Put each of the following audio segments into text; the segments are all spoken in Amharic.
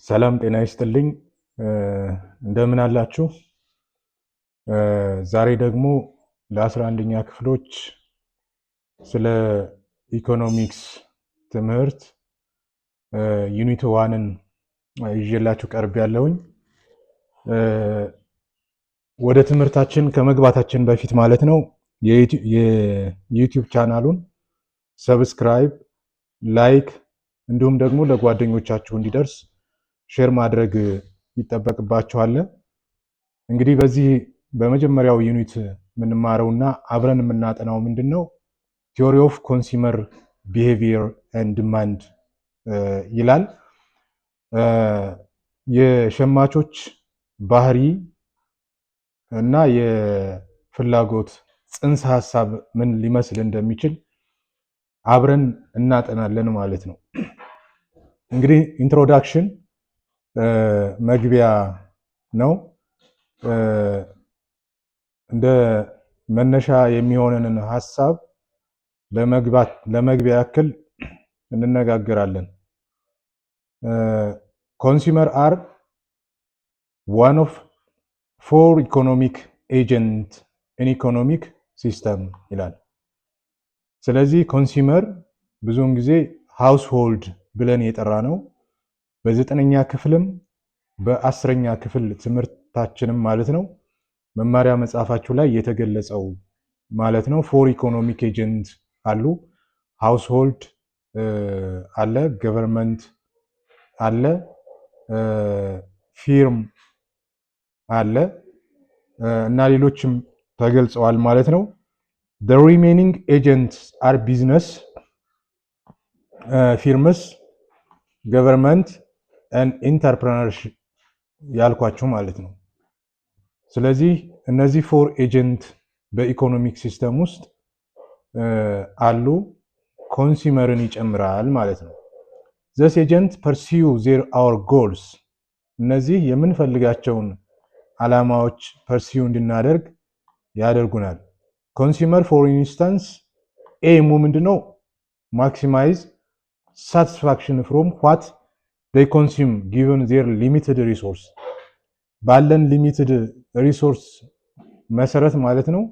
ሰላም ጤና ይስጥልኝ። እንደምን አላችሁ? ዛሬ ደግሞ ለ11ኛ ክፍሎች ስለ ኢኮኖሚክስ ትምህርት ዩኒት ዋንን ይዤላችሁ ቀርብ ያለውኝ። ወደ ትምህርታችን ከመግባታችን በፊት ማለት ነው የዩቲዩብ ቻናሉን ሰብስክራይብ፣ ላይክ እንዲሁም ደግሞ ለጓደኞቻችሁ እንዲደርስ ሼር ማድረግ ይጠበቅባችኋል። እንግዲህ በዚህ በመጀመሪያው ዩኒት የምንማረውና አብረን የምናጠናው ምንድነው ቲዮሪ ኦፍ ኮንሱመር ቢሄቪየር ኤንድ ዲማንድ ይላል። የሸማቾች ባህሪ እና የፍላጎት ጽንሰ ሀሳብ ምን ሊመስል እንደሚችል አብረን እናጠናለን ማለት ነው። እንግዲህ ኢንትሮዳክሽን መግቢያ ነው። እንደ መነሻ የሚሆነንን ሀሳብ ለመግቢያ ያክል እንነጋገራለን። ኮንሱመር አር ዋን ኦፍ ፎር ኢኮኖሚክ ኤጀንት ኢን ኢኮኖሚክ ሲስተም ይላል። ስለዚህ ኮንሱመር ብዙውን ጊዜ ሃውስሆልድ ብለን የጠራ ነው። በ9ኛ ክፍልም በ10ኛ ክፍል ትምህርታችንም ማለት ነው መማሪያ መጽሐፋችሁ ላይ የተገለጸው ማለት ነው። ፎር ኢኮኖሚክ ኤጀንት አሉ። ሃውስሆልድ አለ፣ ገቨርንመንት አለ፣ ፊርም አለ እና ሌሎችም ተገልጸዋል ማለት ነው። the remaining agents are business, firms, government and entrepreneurship ያልኳችሁ ማለት ነው። ስለዚህ እነዚህ ፎር ኤጀንት በኢኮኖሚክ ሲስተም ውስጥ አሉ፣ ኮንሱመርን ይጨምራል ማለት ነው። this agent pursue our goals፣ እነዚህ የምንፈልጋቸውን ዓላማዎች ፐርሲው እንድናደርግ ያደርጉናል። ኮንሱመር ፎር ኢንስታንስ ኤሙ ምንድነው? ማክሲማይዝ ሳቲስፋክሽን ፍሮም ዋት they consume given their limited resource፣ ባለን ሊሚትድ ሪሶርስ መሰረት ማለት ነው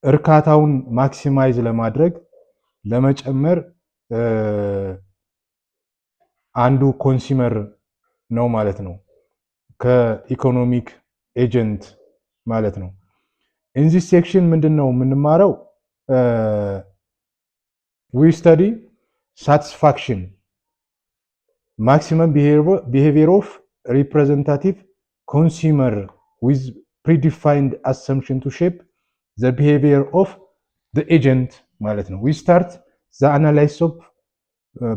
እርካታውን ማክሲማይዝ ለማድረግ ለመጨመር አንዱ ኮንሱመር ነው ማለት ነው፣ ከኢኮኖሚክ ኤጀንት ማለት ነው። ኢን ዚስ ሴክሽን ምንድነው የምንማረው? ዊ ስተዲ ሳቲስፋክሽን maximum behavior of representative consumer with predefined assumption to shape the behavior of the agent ማለት ነው። we start the analysis of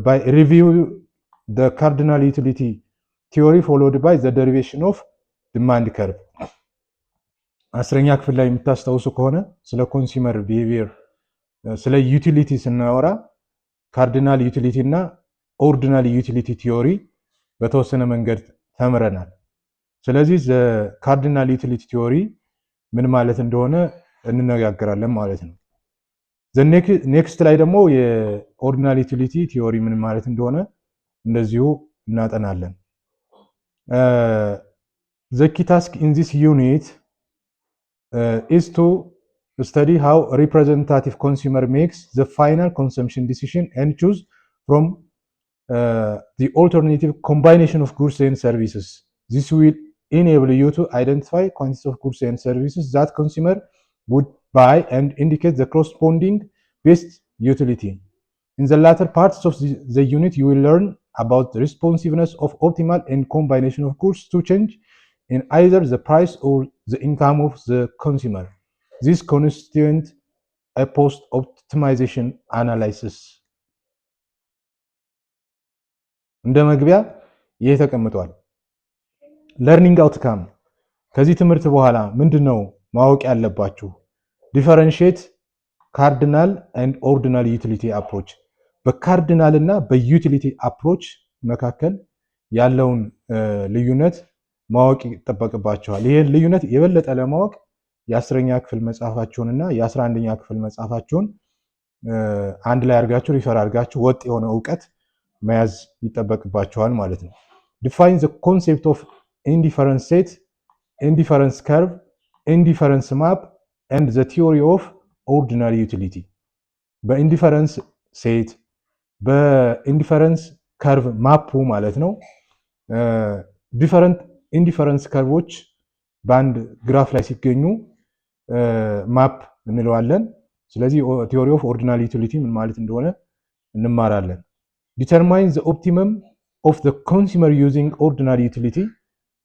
by review the cardinal utility theory followed by the derivation of demand curve። 10ኛ ክፍል ላይ የምታስታውሱ ከሆነ ስለ ኮንሱመር ቢሄቪየር ስለ ዩቲሊቲ ስናወራ ካርዲናል ዩቲሊቲ እና ኦርዲናል ዩቲሊቲ ቲዮሪ በተወሰነ መንገድ ተምረናል። ስለዚህ ካርዲናል ዩቲሊቲ ቲዮሪ ምን ማለት እንደሆነ እንነጋገራለን ማለት ነው። ኔክስት ላይ ደግሞ የኦርዲናል ዩቲሊቲ ቲዮሪ ምን ማለት እንደሆነ እንደዚሁ እናጠናለን። the key task in this unit is to study how a representative consumer makes the final consumption decision and choose from the alternative combination of goods and services. This will enable you to identify quantities of goods and services that consumer would buy and indicate the corresponding best utility. In the latter parts of the unit, you will learn about the responsiveness of optimal and combination of goods to change in either the price or the income of the consumer. This constitutes a post-optimization analysis. እንደ መግቢያ ይሄ ተቀምጧል። ለርኒንግ አውትካም ከዚህ ትምህርት በኋላ ምንድነው ማወቅ ያለባችሁ? ዲፈረንሺየት ካርዲናል ኤንድ ኦርዲናል ዩቲሊቲ አፕሮች፣ በካርዲናል እና በዩቲሊቲ አፕሮች መካከል ያለውን ልዩነት ማወቅ ይጠበቅባችኋል። ይሄን ልዩነት የበለጠ ለማወቅ የ10ኛ ክፍል መጽሐፋችሁንና የ11ኛ ክፍል መጽሐፋችሁን አንድ ላይ አድርጋችሁ ሪፈር አድርጋችሁ ወጥ የሆነ ዕውቀት መያዝ ይጠበቅባቸዋል ማለት ነው። define the concept of indifference set, indifference curve, indifference map, and the theory of ordinary utility. በኢንዲፈረንስ ሴት በኢንዲፈረንስ ከርቭ ማፑ ማለት ነው። ዲፈረንት ኢንዲፈረንስ ከርቮች በአንድ ግራፍ ላይ ሲገኙ ማፕ እንለዋለን። ስለዚህ ቲዮሪ ኦፍ ኦርዲናሪ ዩቲሊቲ ምን ማለት እንደሆነ እንማራለን። ዲተርማይን ዘ ኦፕቲመም ኦፍ ዘ ኮንሱመር ዩዚንግ ኦርዲናሪ ዩቲሊቲ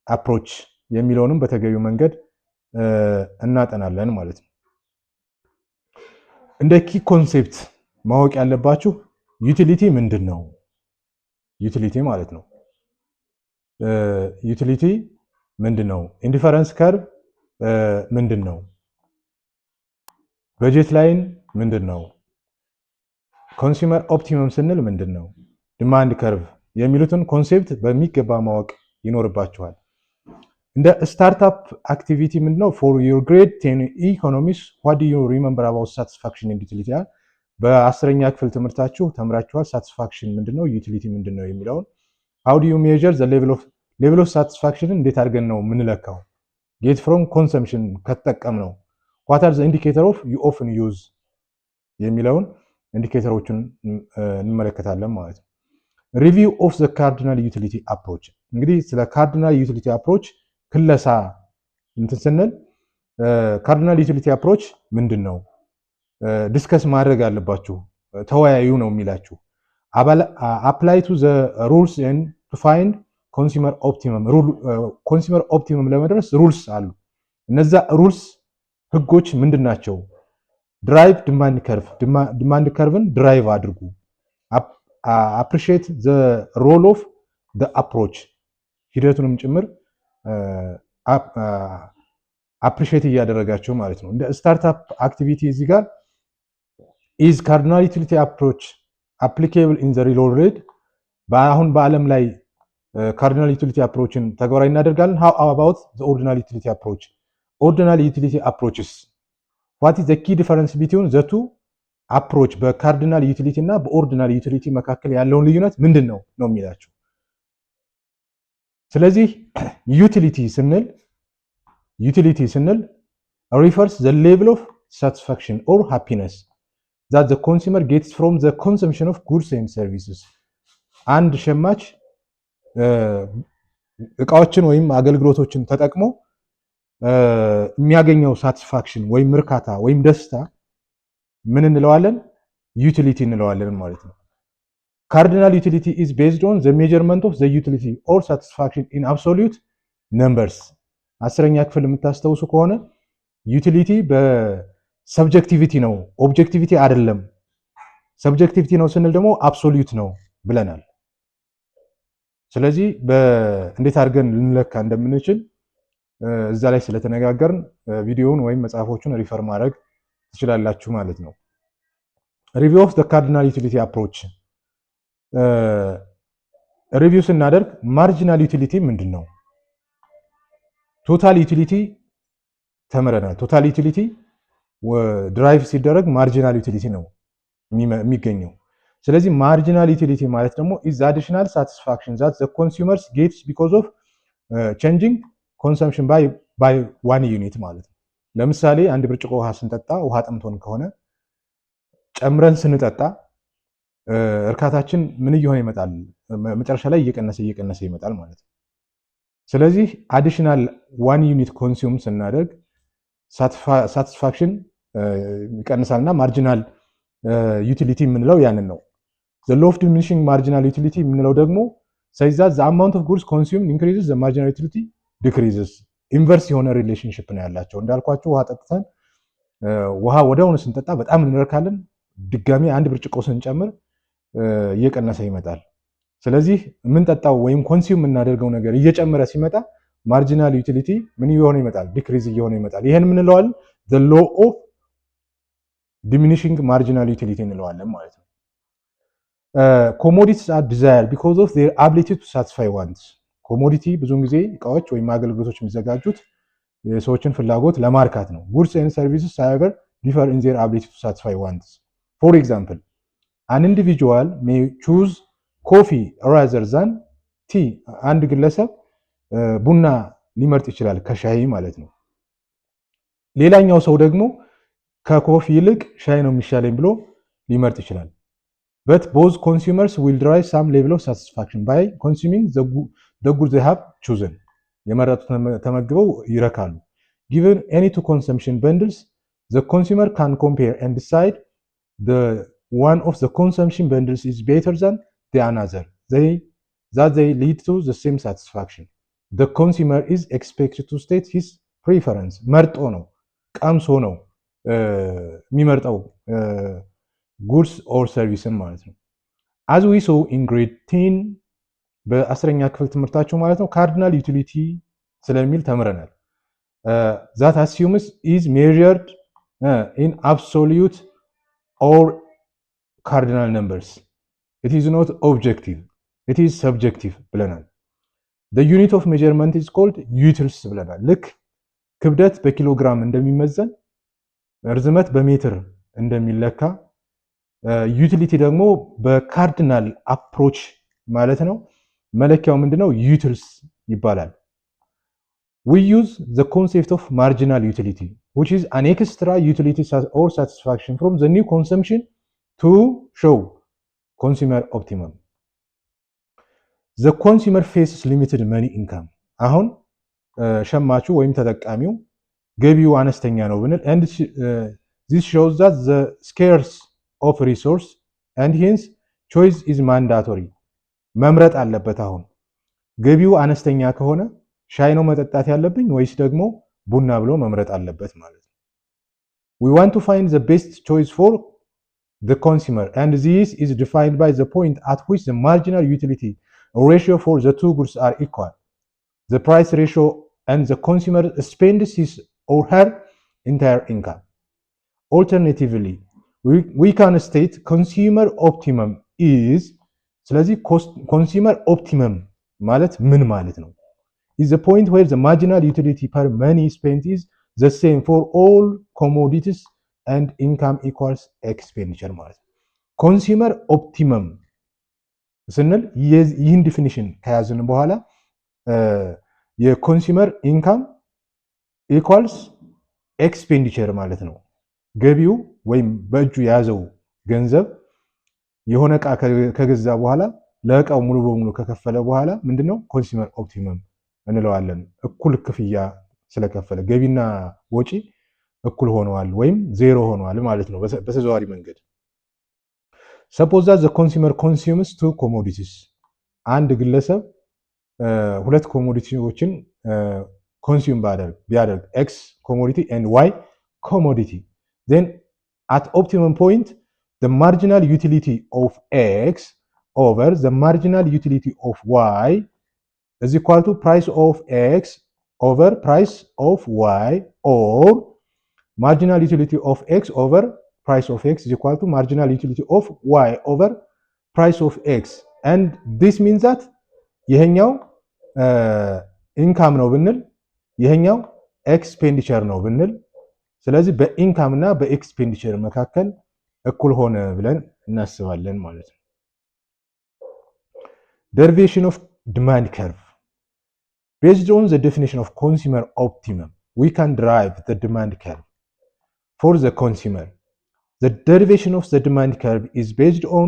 አፕሮች የሚለውንም በተገቢው መንገድ እናጠናለን ማለት ነው። እንደ ኪ ኮንሴፕት ማወቅ ያለባችሁ ዩቲሊቲ ምንድን ነው? ዩቲሊቲ ማለት ነው። ዩቲሊቲ ምንድን ነው? ኢንዲፈረንስ ከርቭ ምንድን ነው? በጀት ላይን ምንድን ነው? ኮንሱመር ኦፕቲመም ስንል ምንድን ነው? ዲማንድ ከርቭ የሚሉትን ኮንሴፕት በሚገባ ማወቅ ይኖርባችኋል። እንደ ስታርታፕ አክቲቪቲ ምንድነው? ፎር ዩር ግሬድ 10 ኢኮኖሚክስ ዋት ዱ ዩ ሪመምበር አባውት ሳቲስፋክሽን ኤንድ ዩቲሊቲ። በ10ኛ ክፍል ትምህርታችሁ ተምራችኋል። ሳቲስፋክሽን ምንድነው፣ ዩቲሊቲ ምንድነው የሚለውን። ሃው ዱ ዩ ሜዠር ዘ ሌቭል ኦፍ ሳቲስፋክሽንን እንዴት አድርገን ነው የምንለካው? ጌት ፍሮም ኮንሰምፕሽን ከተጠቀም ነው። ዋት አር ዘ ኢንዲኬተር ኦፍ ዩ ኦፍን ዩዝ የሚለውን ኢንዲኬተሮችን እንመለከታለን ማለት ነው። ሪቪው ኦፍ ዘ ካርዲናል ዩቲሊቲ አፕሮች። እንግዲህ ስለ ካርዲናል ዩቲሊቲ አፕሮች ክለሳ እንትን ስንል ካርዲናል ዩቲሊቲ አፕሮች ምንድን ነው ዲስከስ ማድረግ አለባችሁ፣ ተወያዩ ነው የሚላችሁ። አፕላይ ቱ ዘ ሩልስ ኤንድ ቱ ፋይንድ ኮንሱመር ኦፕቲመም። ኮንሱመር ኦፕቲመም ለመድረስ ሩልስ አሉ። እነዛ ሩልስ ህጎች ምንድን ናቸው? ድራይቭ ዲማንድ ከርቭ፣ ዲማንድ ከርቭን ድራይቭ አድርጉ። አፕሪሺየት ዘ ሮል ኦፍ ዘ አፕሮች፣ ሂደቱንም ጭምር አፕሪሺየት እያደረጋቸው ማለት ነው። እንደ ስታርታፕ አክቲቪቲ እዚህ ጋር ኢዝ ካርዲናል ዩቲሊቲ አፕሮች አፕሊኬብል ኢን ዘ ሪል ወርልድ። አሁን በዓለም ላይ ካርዲናል ዩቲሊቲ አፕሮችን ተግባራዊ እናደርጋለን። ሃው አባውት ዘ ኦርዲናል ዩቲሊቲ አፕሮች። ኦርዲናል ዩቲሊቲ አፕሮችስ ዋት ኢዝ ዘ ኪ ዲፈረንስ ቢትዊን ዘ ቱ አፕሮች። በካርዲናል ዩቲሊቲ እና በኦርዲናል ዩቲሊቲ መካከል ያለውን ልዩነት ምንድን ነው ነው የሚላቸው። ስለዚህ ዩቲሊቲ ስንል ሪፈርስ ዘ ሌቭል ኦፍ ሳቲስፋክሽን ኦር ሃፒነስ ዛት ዘ ኮንሱመር ጌትስ ፍሮም ዘ ኮንሰምፕሽን ኦፍ ጉድስ ኤንድ ሰርቪስስ። አንድ ሸማች እቃዎችን ወይም አገልግሎቶችን ተጠቅሞ የሚያገኘው ሳቲስፋክሽን ወይም እርካታ ወይም ደስታ ምን እንለዋለን? ዩቲሊቲ እንለዋለን ማለት ነው። ካርዲናል ዩቲሊቲ ኢዝ ቤዝድ ኦን ዘ ሜጀርመንት ኦፍ ዘ ዩቲሊቲ ኦር ሳቲስፋክሽን ኢን አብሶሉት ነምበርስ። 10ኛ ክፍል የምታስታውሱ ከሆነ ዩቲሊቲ በሰብጀክቲቪቲ ነው፣ ኦብጀክቲቪቲ አይደለም። ሰብጀክቲቪቲ ነው ስንል ደግሞ አብሶሉት ነው ብለናል። ስለዚህ እንዴት አድርገን ልንለካ እንደምንችል እዛ ላይ ስለተነጋገርን ቪዲዮውን ወይም መጽሐፎቹን ሪፈር ማድረግ ትችላላችሁ ማለት ነው። ሪቪው ኦፍ ዘ ካርዲናል ዩቲሊቲ አፕሮች ሪቪው ስናደርግ ማርጂናል ዩቲሊቲ ምንድን ነው? ቶታል ዩቲሊቲ ተምረናል። ቶታል ዩቲሊቲ ድራይቭ ሲደረግ ማርጂናል ዩቲሊቲ ነው የሚገኘው። ስለዚህ ማርጂናል ዩቲሊቲ ማለት ደግሞ ኢዝ አዲሽናል ሳቲስፋክሽን ዛት ዘ ኮንሱመርስ ጌትስ ቢኮዝ ኦፍ ቼንጂንግ ኮንሰምፕሽን ባይ ዋን ዩኒት ማለት ነው። ለምሳሌ አንድ ብርጭቆ ውሃ ስንጠጣ፣ ውሃ ጠምቶን ከሆነ ጨምረን ስንጠጣ እርካታችን ምን እየሆነ ይመጣል? መጨረሻ ላይ እየቀነሰ ይመጣል ማለት ነው። ስለዚህ አዲሽናል ዋን ዩኒት ኮንሱም ስናደርግ ሳቲስፋክሽን ይቀንሳልና ማርጂናል ዩቲሊቲ የምንለው ያንን ነው። ዘ ሎው ኦፍ ዲሚኒሽንግ ማርጂናል ዩቲሊቲ የምንለው ደግሞ ሳይዛ ዘ አማውንት ኦፍ ጉድስ ኮንሱም ኢንክሪዝስ ዘ ማርጂናል ዩቲሊቲ ዲክሪዝስ። ኢንቨርስ የሆነ ሪሌሽንሽፕ ነው ያላቸው። እንዳልኳችሁ ውሃ ጠጥተን ውሃ ወዲያውኑ ስንጠጣ በጣም እንረካለን። ድጋሚ አንድ ብርጭቆ ስንጨምር እየቀነሰ ይመጣል። ስለዚህ የምንጠጣው ወይም ኮንሱም የምናደርገው ነገር እየጨመረ ሲመጣ ማርጂናል ዩቲሊቲ ምን እየሆነ ይመጣል? ዲክሪዝ እየሆነ ይመጣል። ይሄን ምን እንለዋለን? ዘ ሎው ኦፍ ዲሚኒሽንግ ማርጂናል ዩቲሊቲ እንለዋለን ማለት ነው። ኮሞዲቲስ አር ዲዛየር ቢኮዝ ኦፍ ዜር አቢሊቲ ቱ ሳቲስፋይ ዋንትስ። ኮሞዲቲ ብዙውን ጊዜ እቃዎች ወይም አገልግሎቶች የሚዘጋጁት የሰዎችን ፍላጎት ለማርካት ነው። ጉድስ ኤንድ ሰርቪስስ ሃዌቨር ዲፈር ኢን ዜር አቢሊቲ ቱ ሳቲስፋይ ዋንትስ። ፎር ኤግዛምፕል አን ኢንዲቪጁዋል ሜይ ቹዝ ኮፊ ራዘር ዛን ቲ አንድ ግለሰብ ቡና ሊመርጥ ይችላል ከሻይ ማለት ነው። ሌላኛው ሰው ደግሞ ከኮፊ ይልቅ ሻይ ነው የሚሻለኝ ብሎ ሊመርጥ ይችላል። but both consumers will derive some level of satisfaction by consuming the good they have chosen የመረጡት ተመግበው ይረካሉ። given any two consumption bundles the consumer can compare and decide the one of the consumption bundles is better than the another that they lead to the same satisfaction. The consumer is expected to state his preference መርጦ ነው ቀምሶ ነው የሚመርጠው ጉድስ ኦር ሰርቪስን ማለት ነው። as we saw in grade 10 በ10ኛ ክፍል ትምህርታችሁ ማለት ነው ካርዲናል ዩቲሊቲ ስለሚል ተምረናል። that assumes is measured in absolute or cardinal numbers. It is not objective, it is subjective ብለናል። the unit of measurement is called utils ብለናል። ልክ ክብደት በኪሎግራም እንደሚመዘን ርዝመት በሜትር እንደሚለካ ዩቲሊቲ ደግሞ በካርዲናል አፕሮች ማለት ነው መለኪያው ምንድነው ዩቲልስ ይባላል። we use the concept of marginal utility which is an extra utility or satisfaction from the new consumption to show consumer optimum. the consumer faces limited money income አሁን ሸማቹ ወይም ተጠቃሚው ገቢው አነስተኛ ነው ብንል and this shows that the scarce of resource and hence choice is mandatory መምረጥ አለበት። አሁን ገቢው አነስተኛ ከሆነ ሻይ ነው መጠጣት ያለብኝ ወይስ ደግሞ ቡና ብሎ መምረጥ አለበት ማለት ነው። we want to find the best choice for the consumer and this is defined by the point at which the marginal utility ratio for the two goods are equal. The price ratio and the consumer spends his or her entire income. Alternatively, we can state consumer optimum is ስለዚህ consumer optimum ማለት ምን ማለት ነው? is the point where the marginal utility per money spent is the same for all commodities and income equals expenditure ማለት ነው። consumer optimum ስንል ይህን ዲፊኒሽን ከያዝን በኋላ የኮንሱመር ኢንካም ኢኳልስ ኤክስፔንዲቸር ማለት ነው። ገቢው ወይም በእጁ የያዘው ገንዘብ የሆነ እቃ ከገዛ በኋላ ለእቃው ሙሉ በሙሉ ከከፈለ በኋላ ምንድነው ኮንሱመር ኦፕቲመም እንለዋለን። እኩል ክፍያ ስለከፈለ ገቢና ወጪ እኩል ሆነዋል ወይም ዜሮ ሆነዋል ማለት ነው በተዘዋዋሪ መንገድ። suppose that the consumer consumes two commodities አንድ ግለሰብ ሁለት ኮሞዲቲዎችን ኮንሱም ቢያደርግ x commodity and y commodity then at optimum point the marginal utility of x over the marginal utility of y is equal to price of x over price of y or marginal utility of x over price of x is equal to marginal utility of y over price of x and this means that ይሄኛው ኢንካም ነው ብንል ይሄኛው ኤክስፔንዲቸር ነው ብንል ስለዚህ በኢንካም እና በኤክስፔንዲቸር መካከል እኩል ሆነ ብለን እናስባለን ማለት ነው። derivation of demand curve based on the definition of consumer optimum we can derive the demand curve for the consumer. The derivation of the demand curve is based on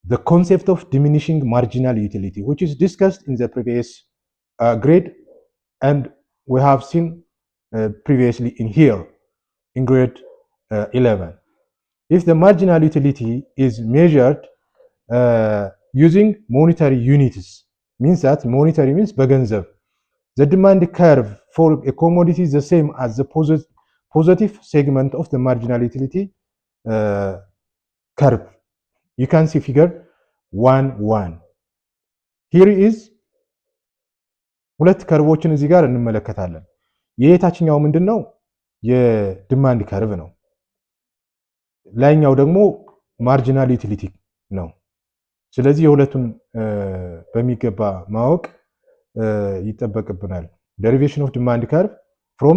the concept of diminishing marginal utility which is discussed in the previous grade and we have seen previously in here in grade 11. If the marginal utility is measured using monetary units means that monetary means በገንዘብ the demand curve for a commodity is the same as the positive segment of the marginal utility curve. You can see figure 1.1 here is ሁለት ከርቦችን እዚህ ጋር እንመለከታለን። የታችኛው ምንድነው የዲማንድ ከርቭ ነው። ላይኛው ደግሞ ማርጂናል ዩቲሊቲ ነው። ስለዚህ የሁለቱን በሚገባ ማወቅ ይጠበቅብናል። derivation of demand curve from